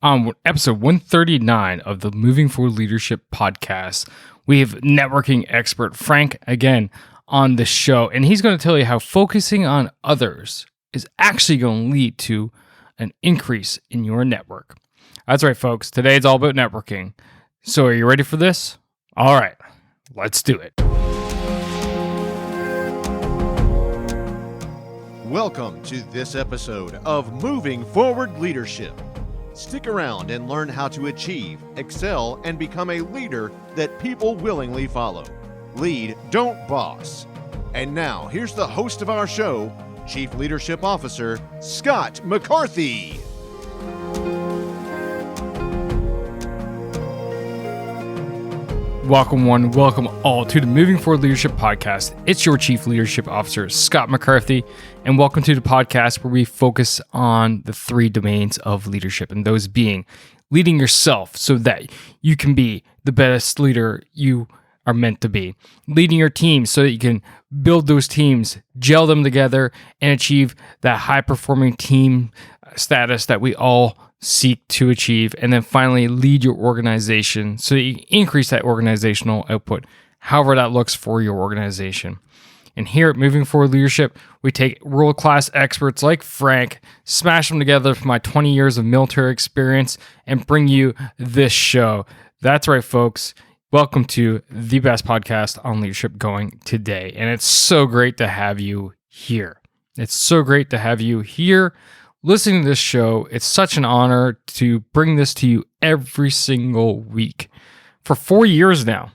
On episode 139 of the Moving Forward Leadership podcast, we have networking expert Frank Agin on the show, and he's going to tell you how focusing on others is actually going to lead to an increase in your network. That's right, folks. Today it's all about networking. So are you ready for this? All right, let's do it. Welcome to this episode of Moving Forward Leadership. Stick around and learn how to achieve, excel, and become a leader that people willingly follow. Lead, don't boss. And now, here's the host of our show, Chief Leadership Officer, Scott McCarthy. Welcome one, welcome all to the Moving Forward Leadership Podcast. It's your Chief Leadership Officer, Scott McCarthy, and welcome to the podcast where we focus on the three domains of leadership, and those being leading yourself so that you can be the best leader you are meant to be, leading your team so that you can build those teams, gel them together, and achieve that high-performing team status that we all seek to achieve, and then finally lead your organization so that you increase that organizational output, however that looks for your organization. And here at Moving Forward Leadership, we take world-class experts like Frank, smash them together from my 20 years of military experience, and bring you this show. That's right, folks. Welcome to the best podcast on leadership going today. And it's so great to have you here. It's so great to have you here listening to this show. It's such an honor to bring this to you every single week. For 4 years now,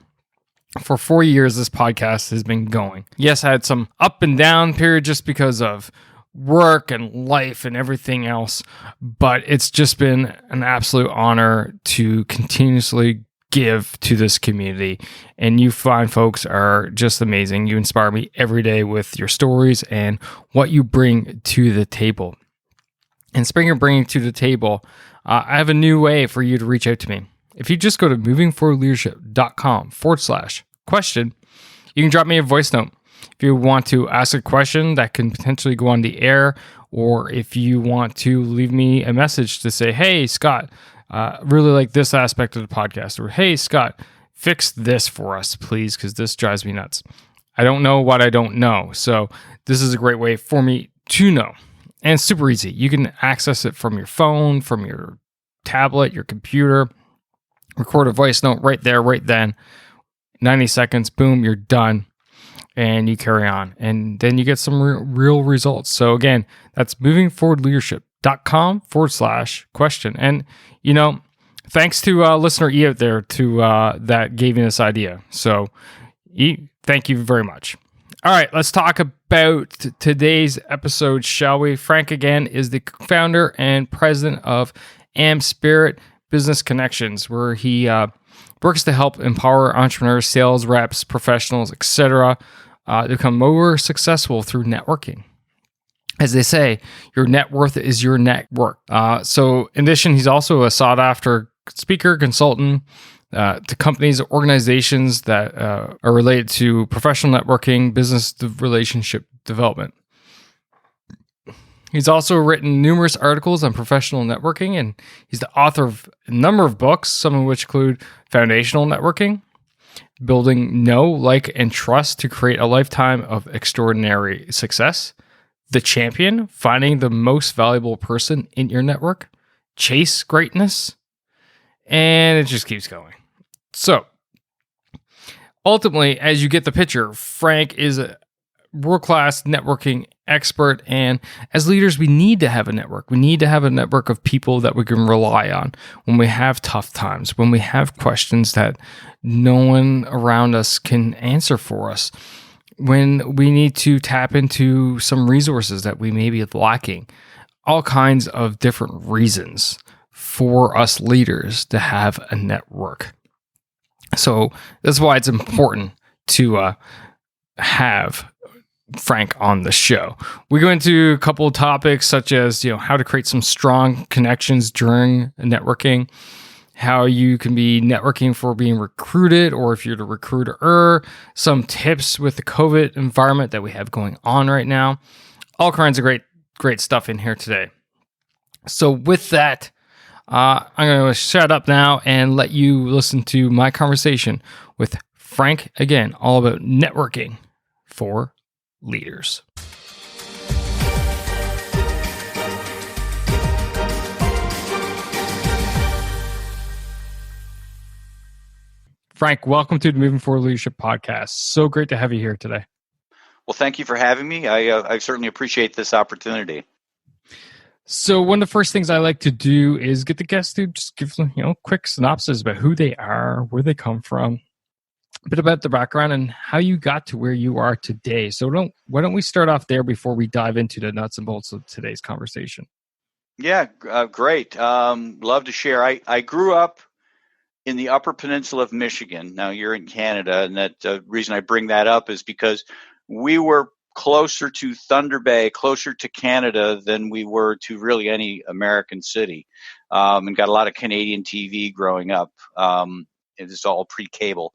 for 4 years, this podcast has been going. Yes, I had some up and down period just because of work and life and everything else, but it's just been an absolute honor to continuously give to this community. And you fine folks are just amazing. You inspire me every day with your stories and what you bring to the table. And speaking of bringing to the table, I have a new way for you to reach out to me. If you just go to movingforwardleadership.com/question, you can drop me a voice note. If you want to ask a question that can potentially go on the air, or if you want to leave me a message to say, hey, Scott, really like this aspect of the podcast, or hey, Scott, fix this for us, please, because this drives me nuts. I don't know what I don't know. So this is a great way for me to know. And it's super easy. You can access it from your phone, from your tablet, your computer, record a voice note right there, right then. 90 seconds, boom, you're done. And you carry on. And then you get some real results. So again, that's movingforwardleadership.com/question. And, you know, thanks to listener E out there that gave me this idea. So E, thank you very much. All right, let's talk about today's episode, shall we? Frank Agin is the founder and president of Spirit Business Connections, where he works to help empower entrepreneurs, sales reps, professionals, etc., to become more successful through networking. As they say, your net worth is your network. So in addition, he's also a sought-after speaker, consultant, to companies, organizations that are related to professional networking, business relationship development. He's also written numerous articles on professional networking, and he's the author of a number of books, some of which include Foundational Networking, Building Know, Like, and Trust to Create a Lifetime of Extraordinary Success, The Champion, Finding the Most Valuable Person in Your Network, Chase Greatness, and it just keeps going. So, ultimately, as you get the picture, Frank is a world-class networking expert, and as leaders, we need to have a network. We need to have a network of people that we can rely on when we have tough times, when we have questions that no one around us can answer for us, when we need to tap into some resources that we may be lacking, all kinds of different reasons for us leaders to have a network. So that's why it's important to have Frank on the show. We go into a couple of topics such as, how to create some strong connections during networking, how you can be networking for being recruited, or if you're the recruiter, some tips with the COVID environment that we have going on right now. All kinds of great stuff in here today. So with that, I'm going to shut up now and let you listen to my conversation with Frank Agin, all about networking for leaders. Frank, welcome to the Moving Forward Leadership Podcast. So great to have you here today. Well, thank you for having me. I certainly appreciate this opportunity. So one of the first things I like to do is get the guests to just give them, quick synopsis about who they are, where they come from, a bit about the background, and how you got to where you are today. So why don't we start off there before we dive into the nuts and bolts of today's conversation? Yeah, great. Love to share. I grew up in the Upper Peninsula of Michigan. Now you're in Canada, and that reason I bring that up is because we were closer to Thunder Bay, closer to Canada than we were to really any American city, and got a lot of Canadian TV growing up. It was all pre-cable.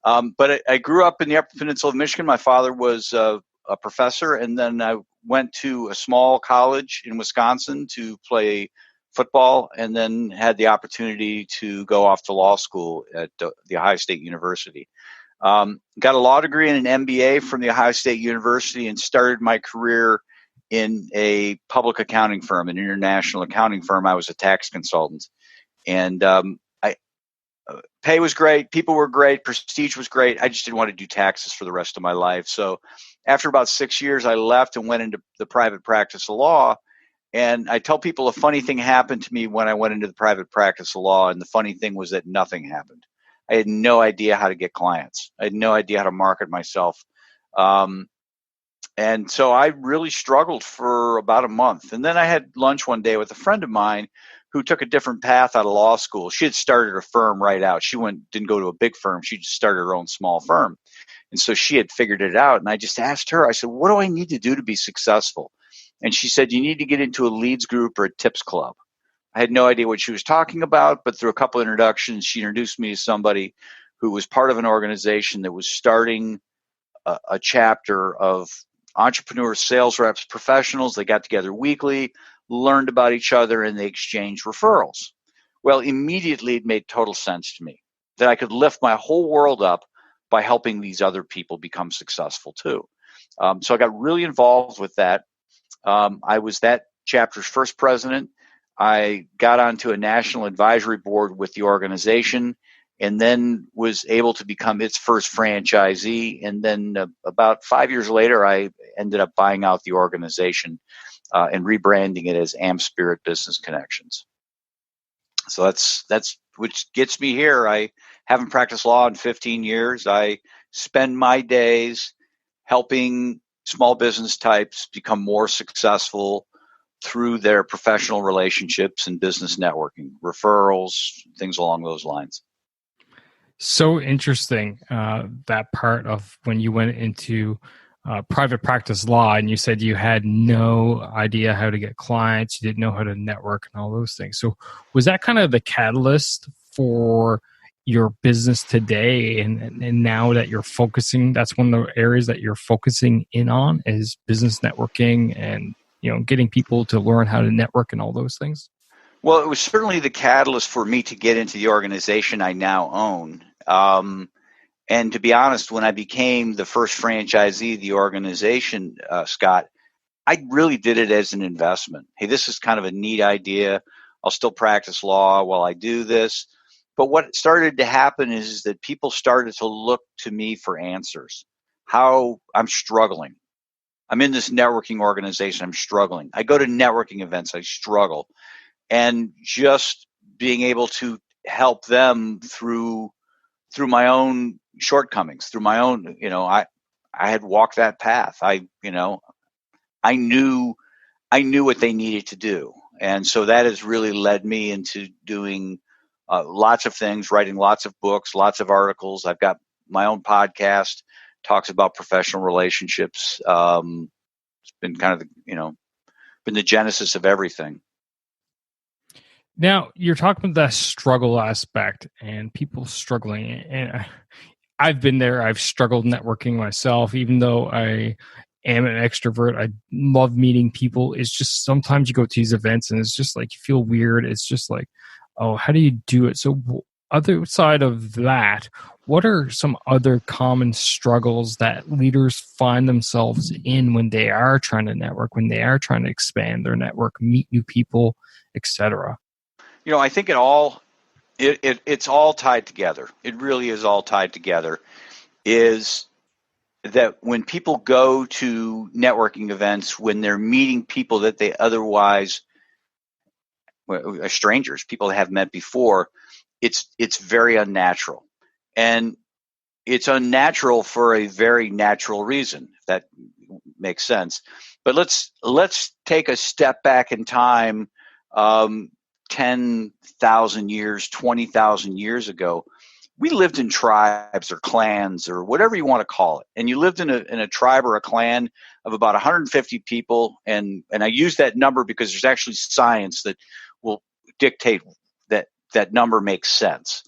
But I grew up in the Upper Peninsula of Michigan. My father was a professor, and then I went to a small college in Wisconsin to play football, and then had the opportunity to go off to law school at the Ohio State University. Got a law degree and an MBA from the Ohio State University, and started my career in a public accounting firm, an international accounting firm. I was a tax consultant, and pay was great, people were great, prestige was great. I just didn't want to do taxes for the rest of my life. So after about 6 years, I left and went into the private practice of law. And I tell people a funny thing happened to me when I went into the private practice of law. And the funny thing was that nothing happened. I had no idea how to get clients. I had no idea how to market myself. And so I really struggled for about a month. And then I had lunch one day with a friend of mine who took a different path out of law school. She had started a firm right out. She didn't go to a big firm. She just started her own small firm. And so she had figured it out. And I just asked her, I said, what do I need to do to be successful? And she said, you need to get into a leads group or a tips club. I had no idea what she was talking about, but through a couple of introductions, she introduced me to somebody who was part of an organization that was starting a chapter of entrepreneurs, sales reps, professionals. They got together weekly, learned about each other, and they exchanged referrals. Well, immediately it made total sense to me that I could lift my whole world up by helping these other people become successful too. So I got really involved with that. I was that chapter's first president. I got onto a national advisory board with the organization, and then was able to become its first franchisee. And then about 5 years later, I ended up buying out the organization and rebranding it as AmSpirit Business Connections. So that's which gets me here. I haven't practiced law in 15 years. I spend my days helping small business types become more successful through their professional relationships and business networking, referrals, things along those lines. So interesting, that part of when you went into private practice law and you said you had no idea how to get clients, you didn't know how to network and all those things. So was that kind of the catalyst for your business today? And now that you're focusing, that's one of the areas that you're focusing in on is business networking and, getting people to learn how to network and all those things? Well, it was certainly the catalyst for me to get into the organization I now own. And to be honest, when I became the first franchisee of the organization, Scott, I really did it as an investment. Hey, this is kind of a neat idea. I'll still practice law while I do this. But what started to happen is that people started to look to me for answers. How I'm struggling. I'm in this networking organization. I'm struggling. I go to networking events. I struggle. And just being able to help them through my own shortcomings, through my own, I had walked that path. I knew what they needed to do. And so that has really led me into doing lots of things, writing lots of books, lots of articles. I've got my own podcast, talks about professional relationships. It's been kind of, been the genesis of everything. Now, you're talking about the struggle aspect and people struggling. And I've been there. I've struggled networking myself, even though I am an extrovert. I love meeting people. It's just sometimes you go to these events and it's just like you feel weird. It's just like, oh, how do you do it? So other side of that, what are some other common struggles that leaders find themselves in when they are trying to network, when they are trying to expand their network, meet new people, etc.? I think it's all tied together. It really is all tied together. Is that when people go to networking events, when they're meeting people that they otherwise are strangers, people they have met before, it's very unnatural. And it's unnatural for a very natural reason, if that makes sense. But let's take a step back in time, 10,000 years, 20,000 years ago. We lived in tribes or clans or whatever you want to call it. And you lived in a tribe or a clan of about 150 people. And I use that number because there's actually science that will dictate that number makes sense.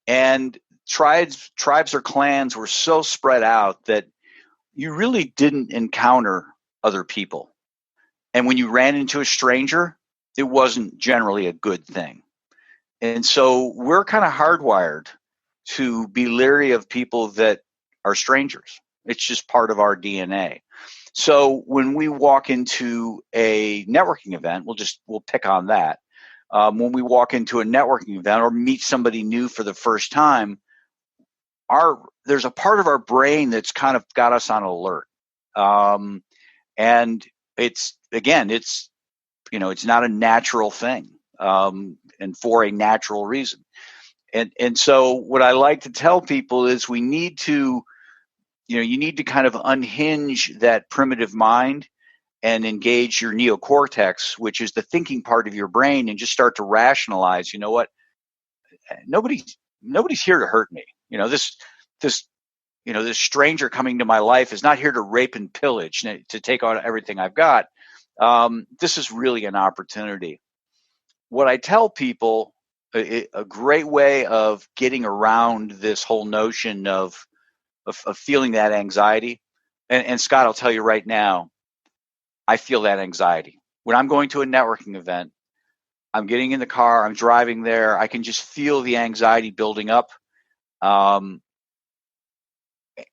And tribes or clans were so spread out that you really didn't encounter other people. And when you ran into a stranger, it wasn't generally a good thing. And so we're kind of hardwired to be leery of people that are strangers. It's just part of our DNA. So when we walk into a networking event, we'll pick on that. When we walk into a networking event or meet somebody new for the first time, there's a part of our brain that's kind of got us on alert. And it's not a natural thing. And for a natural reason. And so what I like to tell people is you need to kind of unhinge that primitive mind and engage your neocortex, which is the thinking part of your brain, and just start to rationalize, you know what? Nobody's here to hurt me. This stranger coming to my life is not here to rape and pillage, to take on everything I've got. This is really an opportunity. What I tell people, a great way of getting around this whole notion of feeling that anxiety, and Scott, I'll tell you right now, I feel that anxiety. When I'm going to a networking event, I'm getting in the car, I'm driving there, I can just feel the anxiety building up, and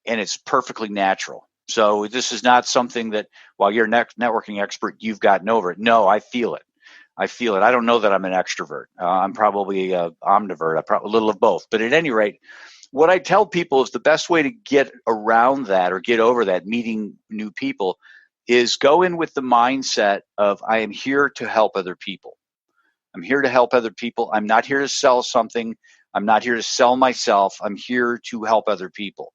it's perfectly natural. So this is not something that, while you're a networking expert, you've gotten over it. No, I feel it. I don't know that I'm an extrovert. I'm probably an omnivert, a little of both. But at any rate, what I tell people is the best way to get around that or get over that, meeting new people, is go in with the mindset of, I am here to help other people. I'm here to help other people. I'm not here to sell something. I'm not here to sell myself. I'm here to help other people.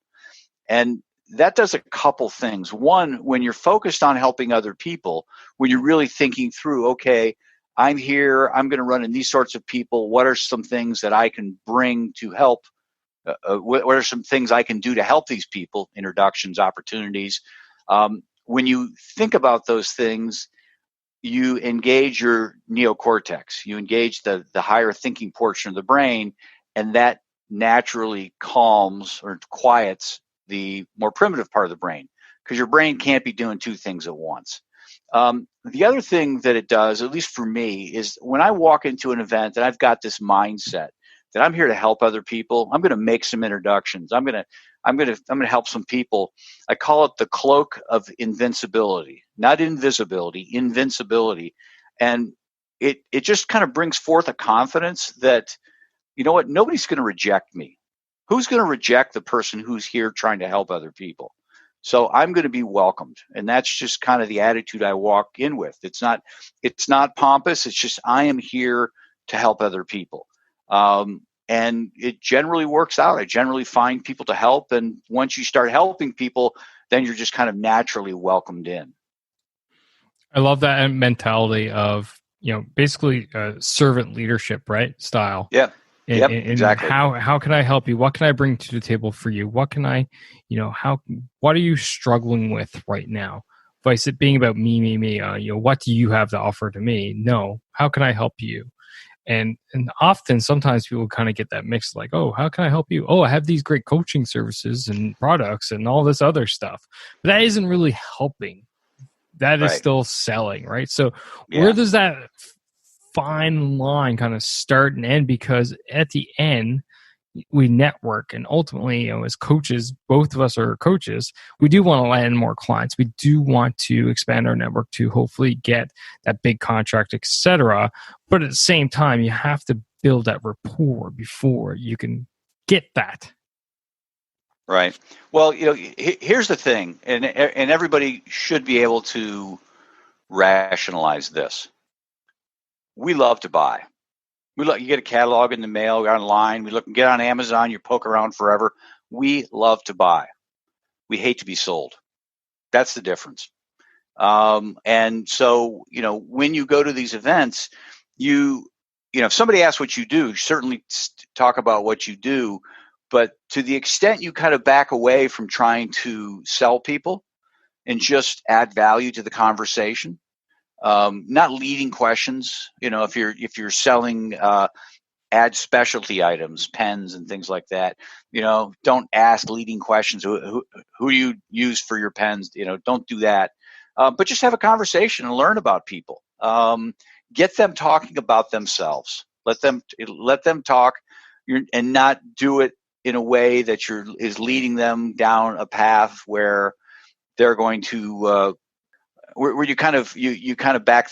And that does a couple things. One, when you're focused on helping other people, when you're really thinking through, okay, I'm here, I'm going to run in these sorts of people. What are some things that I can bring to help? What are some things I can do to help these people? Introductions, opportunities. When you think about those things, you engage your neocortex. You engage the higher thinking portion of the brain, and that naturally calms or quiets the more primitive part of the brain, because your brain can't be doing two things at once. The other thing that it does, at least for me, is when I walk into an event and I've got this mindset that I'm here to help other people, I'm going to make some introductions. I'm going to help some people. I call it the cloak of invincibility, not invisibility, invincibility. And it just kind of brings forth a confidence that, you know what, nobody's going to reject me. Who's going to reject the person who's here trying to help other people? So I'm going to be welcomed. And that's just kind of the attitude I walk in with. It's not pompous. It's just, I am here to help other people. And it generally works out. I generally find people to help. And once you start helping people, then you're just kind of naturally welcomed in. I love that mentality of, basically servant leadership, right? Style. Yeah. And Exactly. How can I help you? What can I bring to the table for you? What can I, what are you struggling with right now? Vice it being about me, what do you have to offer to me? No, how can I help you? And often, sometimes people kind of get that mix, like, oh, how can I help you? Oh, I have these great coaching services and products and all this other stuff. But that isn't really helping. That is Right. still selling, right? So where Yeah. does that fine line kind of start and end? Because at the end, we network, and ultimately, as coaches, both of us are coaches, we do want to land more clients. We do want to expand our network to hopefully get that big contract, etc. But at the same time, you have to build that rapport before you can get that. Right. Well, here's the thing, and everybody should be able to rationalize this. We love to buy. You get a catalog in the mail, you're online. Get on Amazon. You poke around forever. We love to buy. We hate to be sold. That's the difference. And so, when you go to these events, if somebody asks what you do, certainly talk about what you do. But to the extent you kind of back away from trying to sell people and just add value to the conversation, not leading questions. If you're selling add specialty items, pens and things like that, don't ask leading questions. Who do you use for your pens? Don't do that. But just have a conversation and learn about people. Get them talking about themselves. Let them talk, and not do it in a way that is leading them down a path where they're going to where you kind of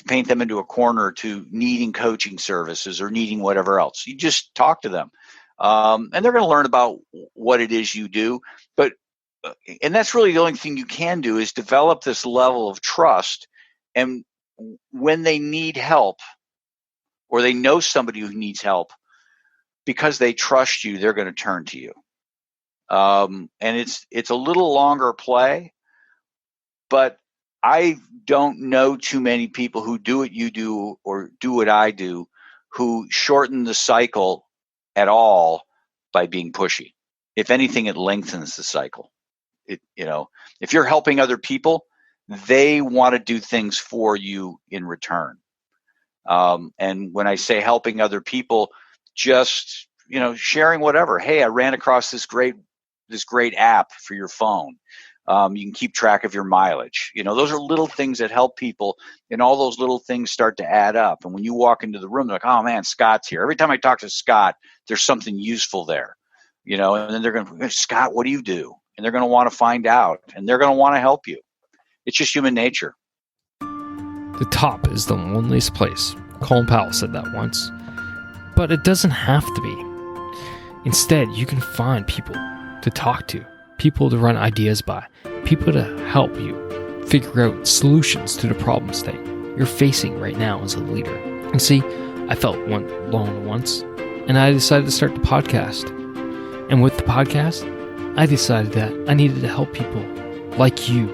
paint them into a corner to needing coaching services or needing whatever else. You just talk to them, and they're going to learn about what it is you do. And that's really the only thing you can do, is develop this level of trust. And when they need help, or they know somebody who needs help, because they trust you, they're going to turn to you. And it's a little longer play, but I don't know too many people who do what you do or do what I do who shorten the cycle at all by being pushy. If anything, it lengthens the cycle. If you're helping other people, they want to do things for you in return. And when I say helping other people, just, sharing whatever. Hey, I ran across this great app for your phone. You can keep track of your mileage. Those are little things that help people, and all those little things start to add up. And when you walk into the room, they're like, oh man, Scott's here. Every time I talk to Scott, there's something useful there, and then they're going, Scott, what do you do? And they're going to want to find out, and they're going to want to help you. It's just human nature. The top is the loneliest place. Colin Powell said that once. But it doesn't have to be. Instead, you can find people to talk to, people to run ideas by, people to help you figure out solutions to the problems that you're facing right now as a leader. And see, I felt alone once, and I decided to start the podcast. And with the podcast, I decided that I needed to help people like you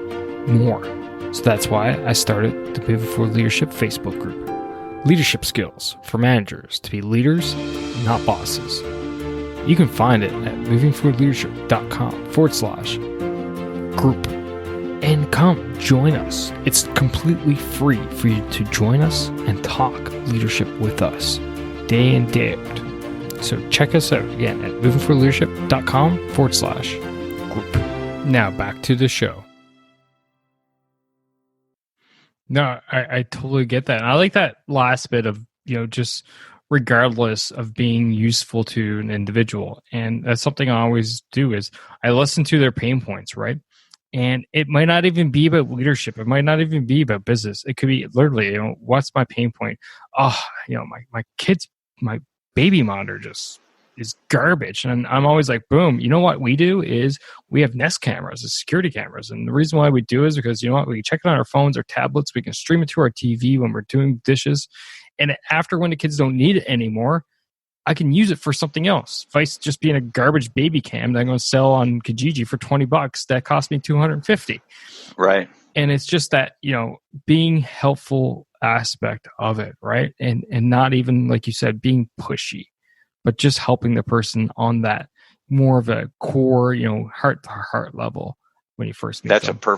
more. So that's why I started the Moving Forward Leadership Facebook group. Leadership skills for managers to be leaders, not bosses. You can find it at movingforwardleadership.com/group. And come join us. It's completely free for you to join us and talk leadership with us day in, day out. So check us out again at movingforwardleadership.com/group. Now back to the show. No, I totally get that. And I like that last bit of, just regardless of being useful to an individual. And that's something I always do, is I listen to their pain points, right? And it might not even be about leadership. It might not even be about business. It could be literally, what's my pain point? Oh, my kids, my baby monitor just is garbage. And I'm always like, boom, what we do is we have Nest cameras, security cameras. And the reason why we do is because, we can check it on our phones or tablets. We can stream it to our TV when we're doing dishes. And after, when the kids don't need it anymore, I can use it for something else. If it's just being a garbage baby cam that I'm going to sell on Kijiji for $20, that cost me $250. Right. And it's just that, being helpful aspect of it, right? And not even, like you said, being pushy, but just helping the person on that more of a core, heart to heart level when you first meet them.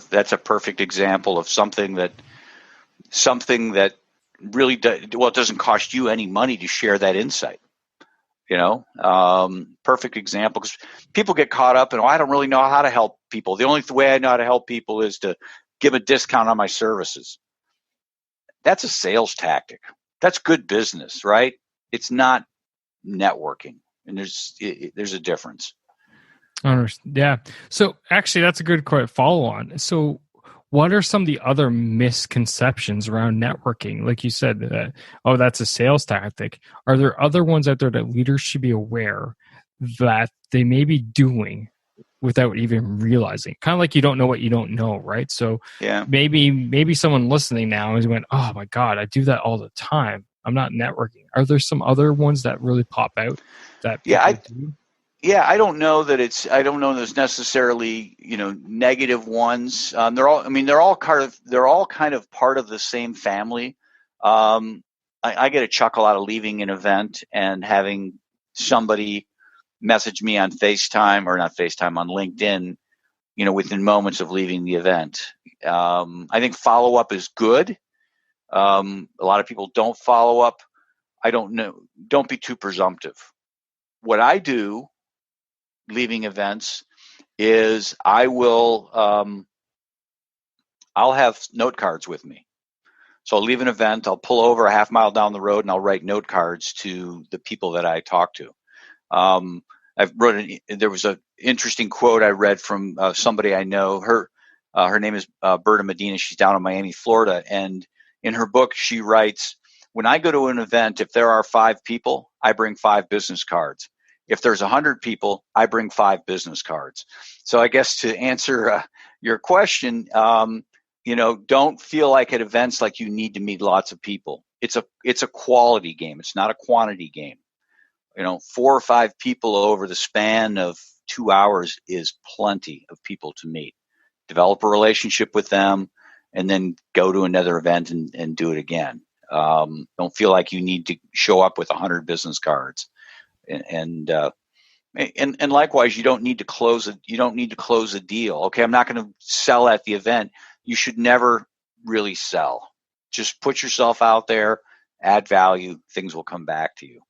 That's a perfect example of something that really it doesn't cost you any money to share that insight. Perfect example, because people get caught up in, I don't really know how to help people. The only way I know how to help people is to give a discount on my services. That's a sales tactic. That's good business, right? It's not networking, and there's a difference. Yeah. So actually, that's a good follow on. So what are some of the other misconceptions around networking? Like you said, that's a sales tactic. Are there other ones out there that leaders should be aware that they may be doing without even realizing? Kind of like you don't know what you don't know, right? So Yeah. maybe someone listening now is going, oh my God, I do that all the time. I'm not networking. Are there some other ones that really pop out that people do? Yeah, I don't know there's necessarily, negative ones. They're all kind of part of the same family. I get a chuckle out of leaving an event and having somebody message me on FaceTime, or not FaceTime, on LinkedIn, within moments of leaving the event. I think follow up is good. A lot of people don't follow up. I don't know. Don't be too presumptive. What I do leaving events is I'll have note cards with me. So I'll leave an event, I'll pull over a half mile down the road, and I'll write note cards to the people that I talk to. There was an interesting quote I read from somebody I know. Her name is Berta Medina. She's down in Miami, Florida. And in her book, she writes, when I go to an event, if there are 5 people, I bring 5 business cards. If there's 100 people, I bring 5 business cards. So I guess to answer your question, don't feel like at events like you need to meet lots of people. It's a quality game. It's not a quantity game. 4 or 5 people over the span of 2 hours is plenty of people to meet. Develop a relationship with them, and then go to another event and do it again. Don't feel like you need to show up with 100 business cards. And likewise, you don't need to close a deal. Okay, I'm not going to sell at the event. You should never really sell. Just put yourself out there, add value. Things will come back to you.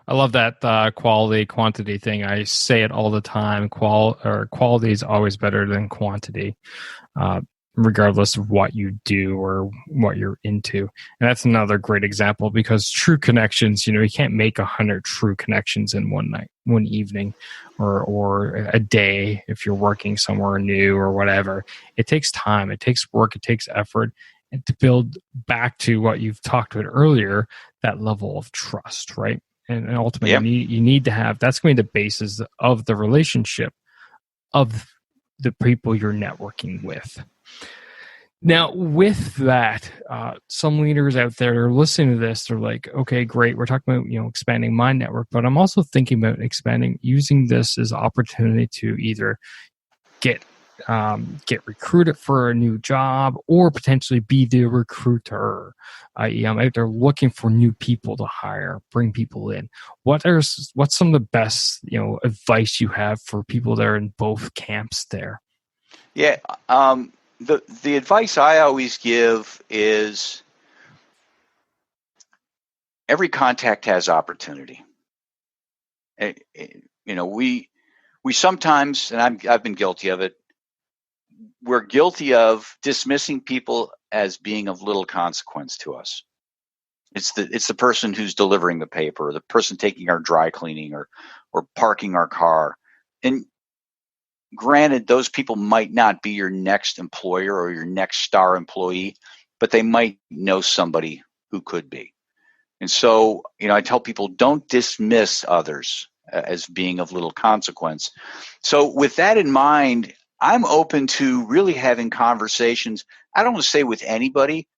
I love that quality quantity thing. I say it all the time. Quality is always better than quantity, regardless of what you do or what you're into. And that's another great example, because true connections, you can't make 100 true connections in one night, one evening, or a day if you're working somewhere new or whatever. It takes time, it takes work, it takes effort, and to build back to what you've talked about earlier, that level of trust, right? And ultimately, you need to have, that's going to be the basis of the relationship of the people you're networking with. Now, with that, some leaders out there are listening to this. They're like, okay, great. We're talking about, expanding my network, but I'm also thinking about using this as opportunity to either get recruited for a new job, or potentially be the recruiter. i.e., I'm out there looking for new people to hire, bring people in. What's some of the best advice you have for people that are in both camps there? Yeah, the advice I always give is every contact has opportunity. We sometimes, and I've been guilty of it, we're guilty of dismissing people as being of little consequence to us. It's the person who's delivering the paper, or the person taking our dry cleaning, or parking our car. And granted, those people might not be your next employer or your next star employee, but they might know somebody who could be. And so, I tell people, don't dismiss others as being of little consequence. So with that in mind, I'm open to really having conversations. I don't want to say with anybody,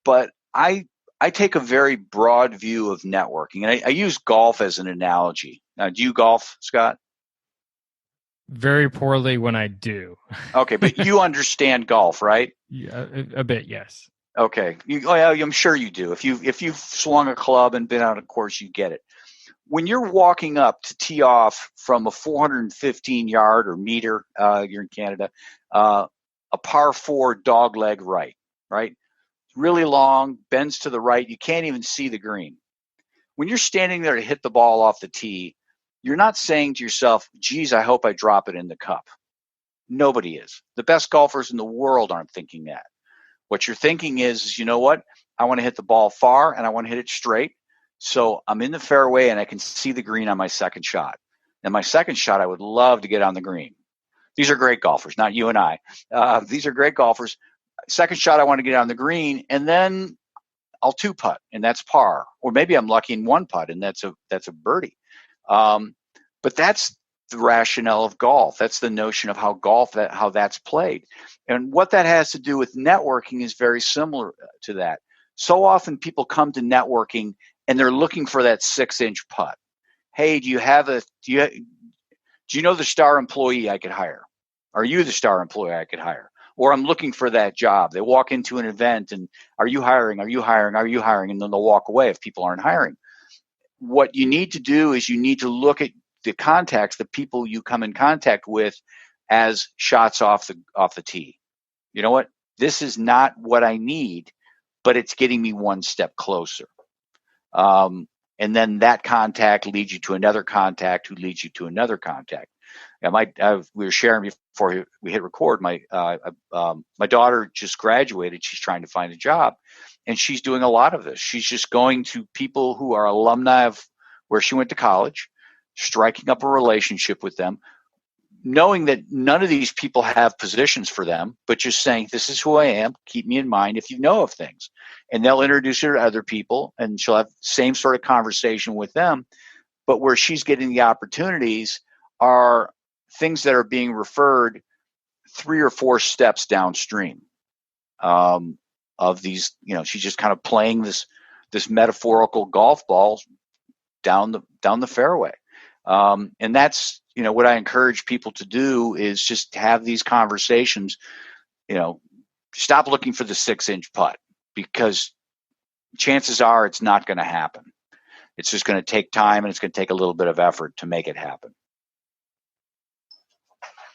but I take a very broad view of networking. And I use golf as an analogy. Now, do you golf, Scott? Very poorly when I do. Okay, but you understand golf, right? Yeah, a bit, yes. Okay, I'm sure you do. If you've swung a club and been out of course, you get it. When you're walking up to tee off from a 415 yard or meter, you're in Canada, a par 4 dog leg right? really long, bends to the right. You can't even see the green. When you're standing there to hit the ball off the tee, you're not saying to yourself, geez, I hope I drop it in the cup. Nobody is. The best golfers in the world aren't thinking that. What you're thinking is, you know what? I want to hit the ball far and I want to hit it straight. So I'm in the fairway and I can see the green on my second shot. And my second shot, I would love to get on the green. These are great golfers, not you and I. These are great golfers. Second shot, I want to get on the green, and then I'll two putt, and that's par. Or maybe I'm lucky in one putt, and that's a birdie. But that's the rationale of golf. That's the notion of how that's played. And what that has to do with networking is very similar to that. So often people come to networking and they're looking for that 6-inch putt. Hey, do you know the star employee I could hire? Are you the star employee I could hire? Or I'm looking for that job. They walk into an event and are you hiring? Are you hiring? Are you hiring? And then they'll walk away if people aren't hiring. What you need to do is you need to look at the contacts, the people you come in contact with as shots off the tee. You know what? This is not what I need, but it's getting me one step closer. And then that contact leads you to another contact who leads you to another contact. And we were sharing before we hit record. My daughter just graduated. She's trying to find a job, and she's doing a lot of this. She's just going to people who are alumni of where she went to college, striking up a relationship with them, knowing that none of these people have positions for them, but just saying, this is who I am. Keep me in mind if you know of things. And they'll introduce her to other people, and she'll have the same sort of conversation with them. But where she's getting the opportunities are things that are being referred 3 or 4 steps downstream of these. She's just kind of playing this metaphorical golf ball down the fairway. And that's, what I encourage people to do is just have these conversations. Stop looking for the 6-inch putt, because chances are it's not going to happen. It's just going to take time, and it's going to take a little bit of effort to make it happen.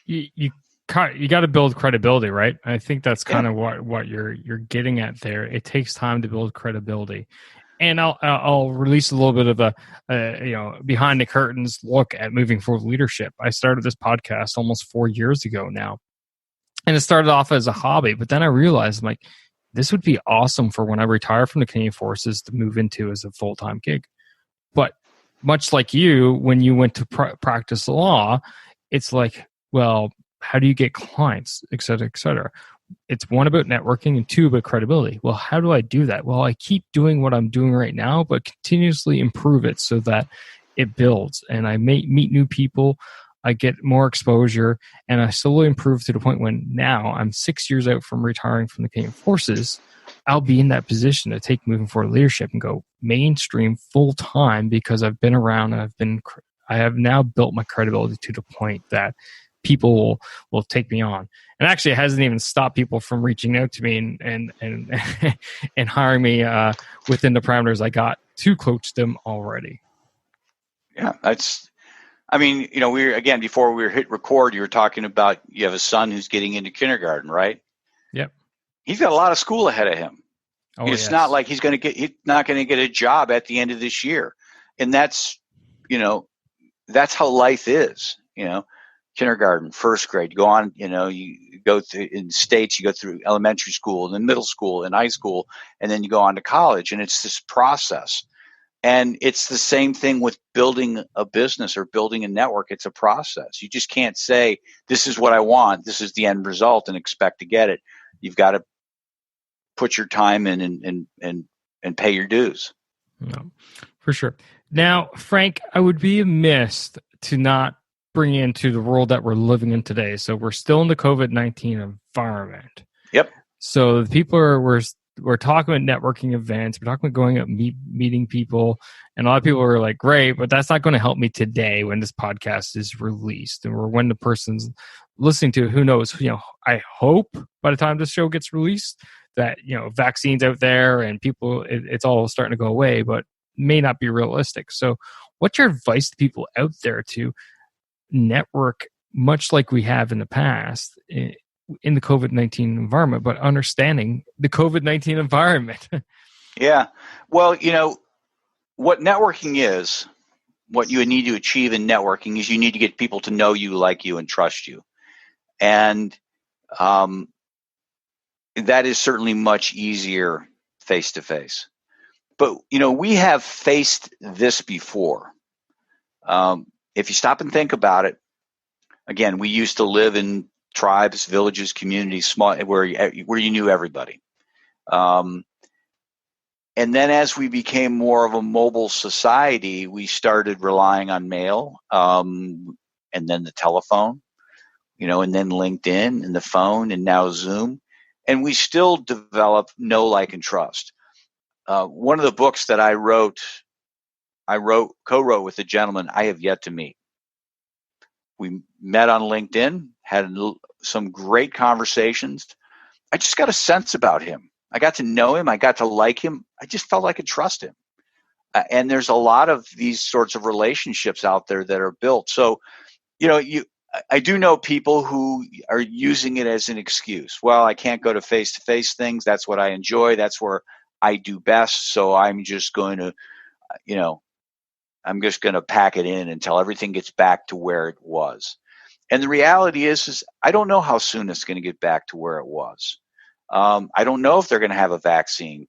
You got to build credibility, right? I think that's kind of what you're getting at there. It takes time to build credibility. And I'll release a little bit of a behind the curtains look at moving forward leadership. I started this podcast almost 4 years ago now, and it started off as a hobby. But then I realized, I'm like, this would be awesome for when I retire from the Canadian Forces to move into as a full-time gig. But much like you, when you went to practice law, it's like, well, how do you get clients, et cetera, et cetera? It's one about networking and 2 about credibility. Well, how do I do that? Well, I keep doing what I'm doing right now, but continuously improve it so that it builds. And I meet new people, I get more exposure, and I slowly improve to the point when now I'm 6 years out from retiring from the Canadian Forces. I'll be in that position to take moving forward leadership and go mainstream full time, because I've been around and I have now built my credibility to the point that people will take me on. And actually, it hasn't even stopped people from reaching out to me and and hiring me within the parameters I got to coach them already. Yeah, before we hit record, you were talking about you have a son who's getting into kindergarten, right? Yep. He's got a lot of school ahead of him. It's not like he's not going to get a job at the end of this year. And that's how life is, kindergarten, first grade, you go on, you go through in states, you go through elementary school and then middle school and high school, and then you go on to college, and it's this process. And it's the same thing with building a business or building a network. It's a process. You just can't say, this is what I want, this is the end result, and expect to get it. You've got to put your time in and pay your dues. No, for sure. Now, Frank, I would be amiss to not bring into the world that we're living in today. So we're still in the COVID-19 environment. Yep. So the people we're talking about networking events. We're talking about going out, meeting people. And a lot of people are like, great, but that's not going to help me today when this podcast is released, or when the person's listening to it. Who knows? I hope by the time this show gets released that, vaccines out there and people, it's all starting to go away, but may not be realistic. So what's your advice to people out there to network much like we have in the past in the COVID-19 environment, but understanding the COVID-19 environment. Yeah. Well, what networking is, what you need to achieve in networking is you need to get people to know you, like you, and trust you. And that is certainly much easier face to face. But, we have faced this before. If you stop and think about it, again, we used to live in tribes, villages, communities, small, where you knew everybody. And then as we became more of a mobile society, we started relying on mail, and then the telephone, and then LinkedIn and the phone, and now Zoom. And we still develop know, like, and trust. One of the books that I co-wrote with a gentleman I have yet to meet. We met on LinkedIn, had some great conversations. I just got a sense about him. I got to know him. I got to like him. I just felt I could trust him. And there's a lot of these sorts of relationships out there that are built. So, I do know people who are using it as an excuse. Well, I can't go to face-to-face things. That's what I enjoy. That's where I do best. So I'm just going to, pack it in until everything gets back to where it was. And the reality is I don't know how soon it's going to get back to where it was. I don't know if they're going to have a vaccine.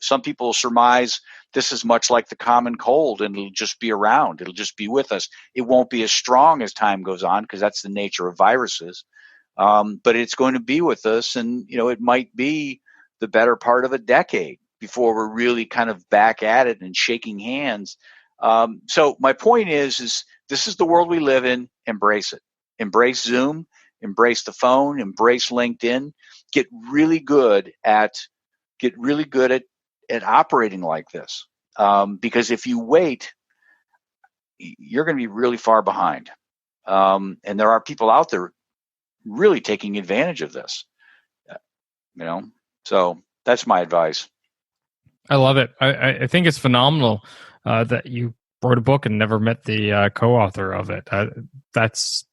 Some people surmise this is much like the common cold, and it'll just be around. It'll just be with us. It won't be as strong as time goes on, because that's the nature of viruses. But it's going to be with us, and it might be the better part of a decade before we're really kind of back at it and shaking hands. So my point is this is the world we live in. Embrace it. Embrace Zoom. Embrace the phone. Embrace LinkedIn. Get really good at operating like this. Because if you wait, you're going to be really far behind. And there are people out there really taking advantage of this. So that's my advice. I love it. I think it's phenomenal that you wrote a book and never met the co-author of it. That's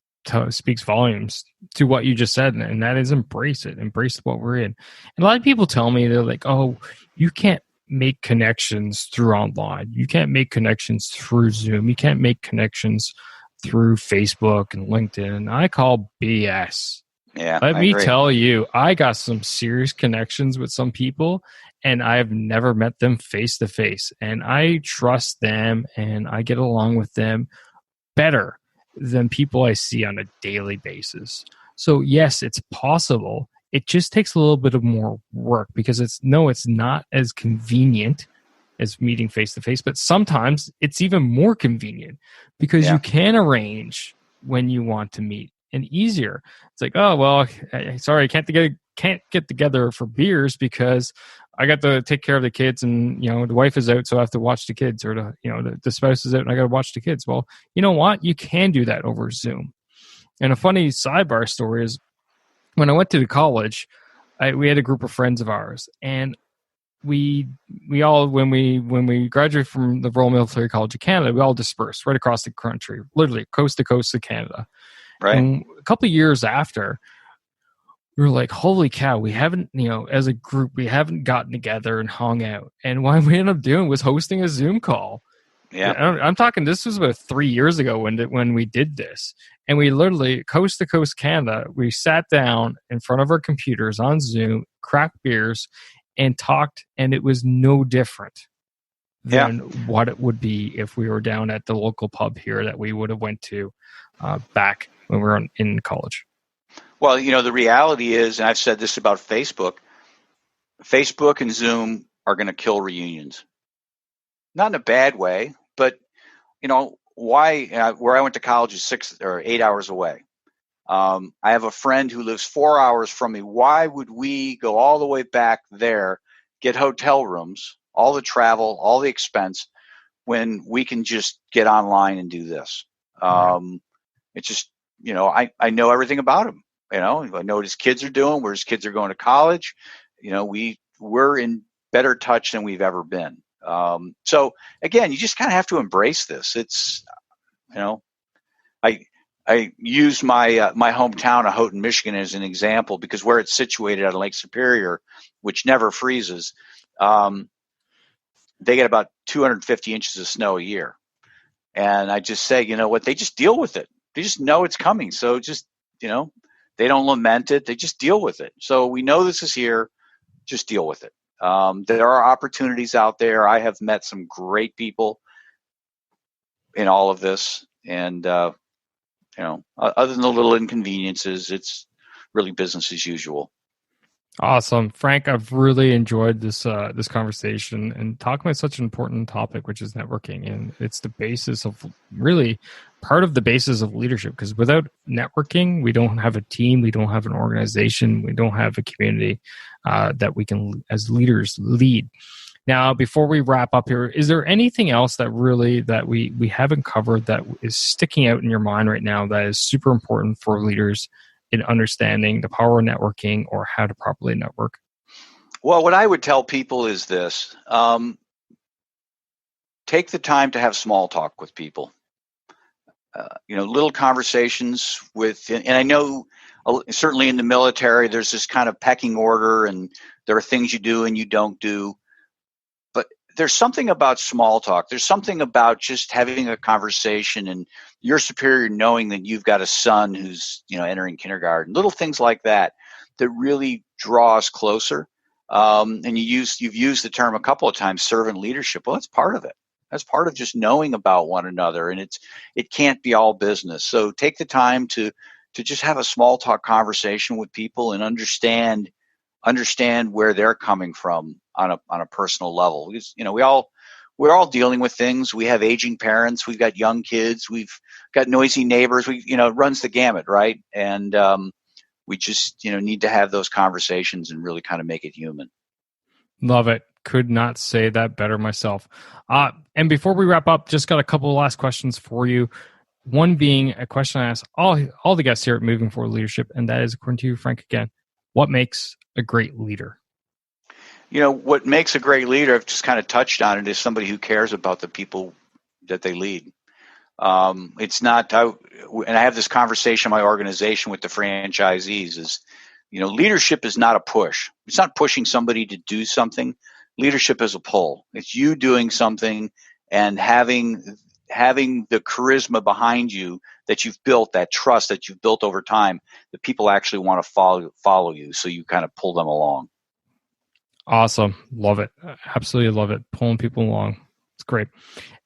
speaks volumes to what you just said, and that is embrace it. Embrace what we're in. And a lot of people tell me, they're like, oh, you can't make connections through online. You can't make connections through Zoom. You can't make connections through Facebook and LinkedIn. I call BS. Yeah, Let me tell you, I got some serious connections with some people, and I've never met them face to face. And I trust them, and I get along with them better than people I see on a daily basis. So yes, it's possible. It just takes a little bit of more work, because it's not as convenient as meeting face to face, but sometimes it's even more convenient because you can arrange when you want to meet, and easier. It's like, oh, well, sorry, I can't get together for beers because I got to take care of the kids, and the wife is out, so I have to watch the kids, or the spouse is out and I got to watch the kids. Well, you know what? You can do that over Zoom. And a funny sidebar story is, when I went to the college, we had a group of friends of ours, and we all, when we graduated from the Royal Military College of Canada, we all dispersed right across the country, literally coast to coast of Canada. Right. And a couple of years after, we were like, holy cow, we haven't, as a group, we haven't gotten together and hung out. And what we ended up doing was hosting a Zoom call. Yeah. I'm talking, this was about 3 years ago when we did this. And we literally, coast to coast Canada, we sat down in front of our computers on Zoom, cracked beers, and talked, and it was no different than what it would be if we were down at the local pub here that we would have went to back when we were in college. Well, the reality is, and I've said this about Facebook and Zoom are going to kill reunions. Not in a bad way, but, why? Where I went to college is 6 or 8 hours away. I have a friend who lives 4 hours from me. Why would we go all the way back there, get hotel rooms, all the travel, all the expense, when we can just get online and do this? It's just, I know everything about him. I know what his kids are doing, where his kids are going to college. We're in better touch than we've ever been. So again, you just kind of have to embrace this. It's, I used my my hometown of Houghton, Michigan, as an example because where it's situated on Lake Superior, which never freezes, they get about 250 inches of snow a year. And I just say, you know what? They just deal with it. They just know it's coming. So just, they don't lament it. They just deal with it. So we know this is here. Just deal with it. There are opportunities out there. I have met some great people in all of this. And, other than the little inconveniences, it's really business as usual. Awesome, Frank. I've really enjoyed this conversation and talking about such an important topic, which is networking, and it's the basis of really part of the basis of leadership. Because without networking, we don't have a team, we don't have an organization, we don't have a community that we can, as leaders, lead. Now, before we wrap up here, is there anything else that we haven't covered that is sticking out in your mind right now that is super important for leaders in understanding the power of networking or how to properly network? Well, what I would tell people is this. Take the time to have small talk with people. Little conversations and I know certainly in the military, there's this kind of pecking order and there are things you do and you don't do. But there's something about small talk. There's something about just having a conversation and your superior knowing that you've got a son who's, entering kindergarten, little things like that really draw us closer. And you've used the term a couple of times, servant leadership. Well, that's part of it. That's part of just knowing about one another. And it can't be all business. So take the time to just have a small talk conversation with people and understand where they're coming from on a personal level. Because, we're all dealing with things. We have aging parents. We've got young kids. We've got noisy neighbors. It runs the gamut, right? And we just, need to have those conversations and really kind of make it human. Love it. Could not say that better myself. And before we wrap up, just got a couple of last questions for you. One being a question I ask all the guests here at Moving Forward Leadership, and that is, according to you, Frank, again, what makes a great leader? What makes a great leader, I've just kind of touched on it, is somebody who cares about the people that they lead. It's not, and I have this conversation in my organization with the franchisees is, leadership is not a push. It's not pushing somebody to do something. Leadership is a pull. It's you doing something and having the charisma behind you that you've built, that trust that you've built over time, that people actually want to follow you. So you kind of pull them along. Awesome. Love it. Absolutely love it. Pulling people along. It's great.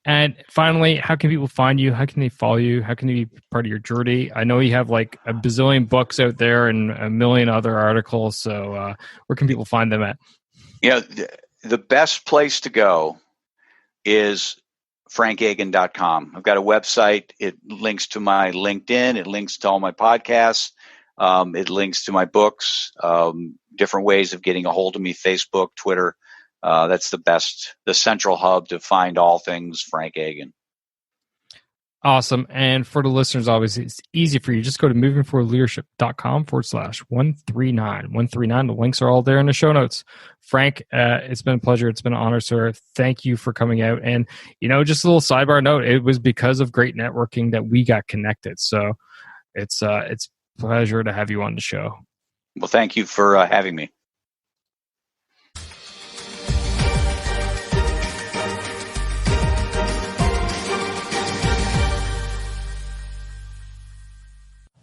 And finally, how can people find you? How can they follow you? How can they be part of your journey? I know you have like a bazillion books out there and a million other articles. So where can people find them at? The best place to go is frankagin.com. I've got a website. It links to my LinkedIn. It links to all my podcasts. It links to my books, different ways of getting a hold of me, Facebook, Twitter. That's the central hub to find all things Frank Agin. Awesome. And for the listeners, obviously, it's easy for you. Just go to movingforwardleadership.com/139. 139. The links are all there in the show notes. Frank, it's been a pleasure. It's been an honor, sir. Thank you for coming out. And, just a little sidebar note, it was because of great networking that we got connected. So it's a pleasure to have you on the show. Well, thank you for having me.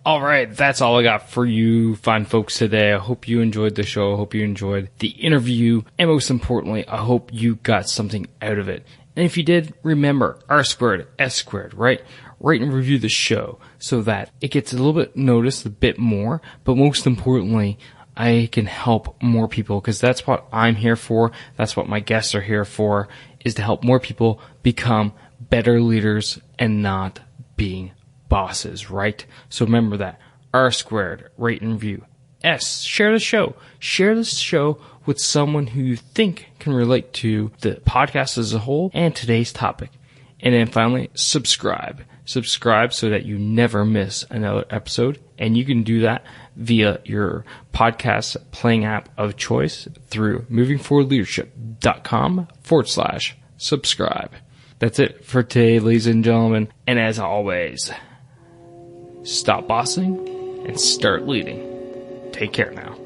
All right, that's all I got for you fine folks today. I hope you enjoyed the show. I hope you enjoyed the interview. And most importantly, I hope you got something out of it. And if you did, remember R squared, S squared, right? Rate and review the show so that it gets a little bit noticed a bit more. But most importantly, I can help more people because that's what I'm here for. That's what my guests are here for, is to help more people become better leaders and not being bosses, right? So remember that. R squared, rate and review. S, share the show. Share this show with someone who you think can relate to the podcast as a whole and today's topic. And then finally, subscribe. Subscribe so that you never miss another episode. And you can do that via your podcast playing app of choice through movingforwardleadership.com/subscribe. That's it for today, ladies and gentlemen. And as always, stop bossing, and start leading. Take care now.